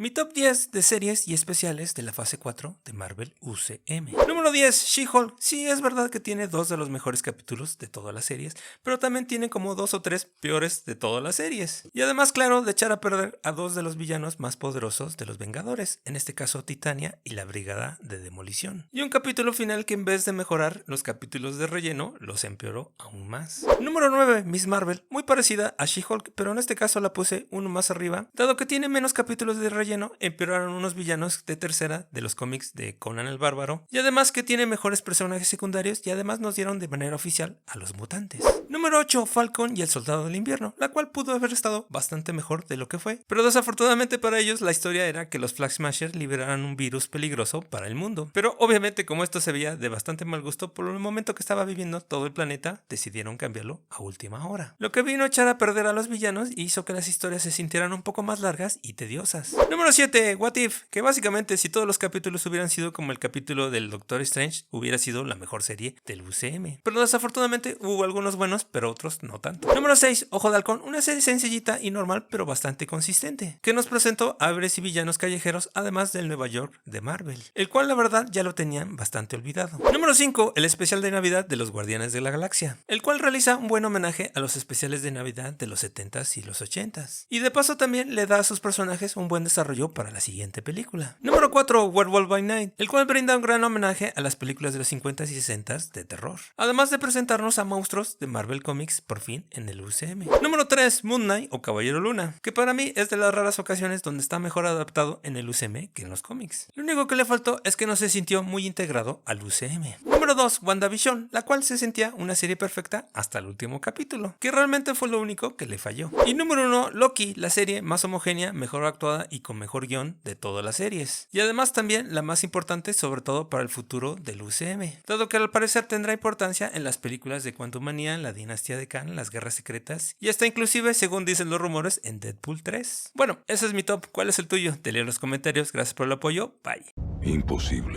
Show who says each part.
Speaker 1: Mi top 10 de series y especiales de la fase 4 de Marvel UCM. Número 10, She-Hulk. Sí, es verdad que tiene dos de los mejores capítulos de todas las series, pero también tiene como dos o tres peores de todas las series. Y además, claro, de echar a perder a dos de los villanos más poderosos de los Vengadores, en este caso Titania y la Brigada de Demolición. Y un capítulo final que en vez de mejorar los capítulos de relleno, los empeoró aún más. Número 9, Miss Marvel. Muy parecida a She-Hulk, pero en este caso la puse uno más arriba, dado que tiene menos capítulos de relleno. Empeoraron unos villanos de tercera de los cómics de Conan el Bárbaro, y además que tiene mejores personajes secundarios y además nos dieron de manera oficial a los mutantes. Número 8, Falcon y el Soldado del Invierno, la cual pudo haber estado bastante mejor de lo que fue, pero desafortunadamente para ellos la historia era que los Flag Smashers liberaran un virus peligroso para el mundo, pero obviamente como esto se veía de bastante mal gusto por el momento que estaba viviendo todo el planeta, decidieron cambiarlo a última hora, lo que vino a echar a perder a los villanos y hizo que las historias se sintieran un poco más largas y tediosas. Número 7, What If, que básicamente si todos los capítulos hubieran sido como el capítulo del Doctor Strange, hubiera sido la mejor serie del UCM. Pero desafortunadamente hubo algunos buenos, pero otros no tanto. Número 6, Ojo de Halcón, una serie sencillita y normal, pero bastante consistente, que nos presentó a héroes y villanos callejeros, además del Nueva York de Marvel, el cual la verdad ya lo tenían bastante olvidado. Número 5, el especial de Navidad de los Guardianes de la Galaxia, el cual realiza un buen homenaje a los especiales de Navidad de los 70s y los 80s, y de paso también le da a sus personajes un buen desarrollo para la siguiente película. Número 4, Werewolf by Night, el cual brinda un gran homenaje a las películas de los 50s y 60s de terror, además de presentarnos a monstruos de Marvel Comics por fin en el UCM. Número 3, Moon Knight o Caballero Luna, que para mí es de las raras ocasiones donde está mejor adaptado en el UCM que en los cómics. Lo único que le faltó es que no se sintió muy integrado al UCM. Número 2, WandaVision, la cual se sentía una serie perfecta hasta el último capítulo, que realmente fue lo único que le falló. Y número 1, Loki, la serie más homogénea, mejor actuada y con mejor guión de todas las series, y además también la más importante sobre todo para el futuro del UCM, dado que al parecer tendrá importancia en las películas de Quantumania, la dinastía de Kang, las guerras secretas y hasta inclusive, según dicen los rumores, en Deadpool 3. Bueno, ese es mi top. ¿Cuál es el tuyo? Te leo en los comentarios. Gracias por el apoyo. Bye.
Speaker 2: Imposible.